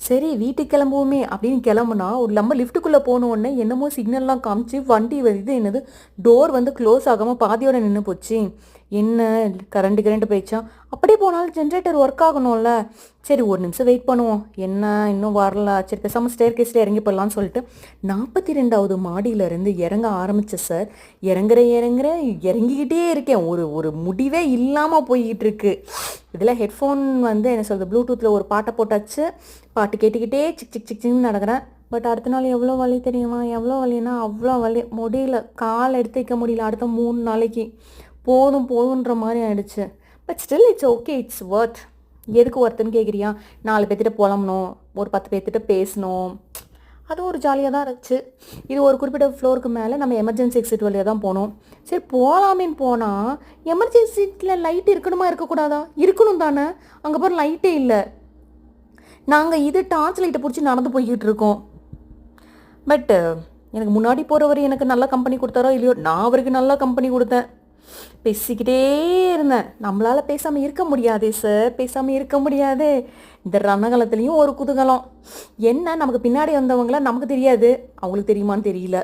சரி வீட்டுக்கு கிளம்புவோமே அப்படின்னு கிளம்புனா ஒரு நம்ம லிஃப்ட்டுக்குள்ளே போன உடனே என்னமோ சிக்னல்லாம் காமிச்சு வண்டி வருது. என்னது டோர் வந்து க்ளோஸ் ஆகாமல் பாதியோட நின்று போச்சு. என்ன கரண்ட் போயிடுச்சா? அப்படியே போனாலும் ஜென்ரேட்டர் ஒர்க் ஆகணும்ல. சரி ஒரு நிமிஷம் வெயிட் பண்ணுவோம், என்ன இன்னும் வரல, சரி பேசாமல் ஸ்டேர் கேஸில் இறங்கி போடலான்னு சொல்லிட்டு 42வது மாடியிலேருந்து இறங்க ஆரம்பித்தேன் சார். இறங்குறேன் இறங்கிக்கிட்டே இருக்கேன். ஒரு ஒரு முடிவே இல்லாமல் போய்கிட்டு இருக்கு. இதில் ஹெட்ஃபோன் வந்து என்ன சொல்கிறது, ப்ளூடூத்தில் ஒரு பாட்டை போட்டாச்சு. பாட்டு கேட்டுக்கிட்டே சிக் சிக் சிக்னு நடக்கிறேன். பட் அடுத்த நாள் எவ்வளோ வலி தெரியுமா? எவ்வளோ வலின்னா அவ்வளோ வலி. முடியல, கால் எடுத்து வைக்க முடியல. அடுத்த 3 நாளைக்கு போதுன்ற மாதிரி ஆயிடுச்சு. But still it's okay, it's worth. எதுக்கு ஒர்த்துன்னு கேட்குறியா? 4 பேர்த்திட்ட புலம்பணும், ஒரு 10 பேர்த்திட்ட பேசணும், அது ஒரு ஜாலியாக தான் இருந்துச்சு. இது ஒரு குறிப்பிட்ட ஃப்ளோருக்கு மேலே நம்ம எமர்ஜென்சி எக்ஸிட் வழியாக தான் போனோம். சரி போகலாமேன்னு போனால் எமர்ஜென்சி எக்ஸிட்டில் லைட் இருக்கணுமா இருக்கக்கூடாதா? இருக்கணும் தானே. அங்கே போகிற லைட்டே இல்லை. நாங்கள் இது டார்ச் லைட்டை பிடிச்சி நடந்து போய்கிட்டு இருக்கோம். பட்டு எனக்கு முன்னாடி போகிறவர் எனக்கு நல்ல கம்பெனி கொடுத்தாரோ இல்லையோ, நான் அவருக்கு நல்ல கம்பெனி கொடுத்தேன். பேசிக்கிட்டே இருந்தேன். நம்மளால் பேசாமல் இருக்க முடியாதே சார், பேசாமல் இருக்க முடியாது. இந்த ரணகலத்துலேயும் ஒரு குதூகலம் என்ன, நமக்கு பின்னாடி வந்தவங்கள நமக்கு தெரியாது, அவங்களுக்கு தெரியுமான்னு தெரியல.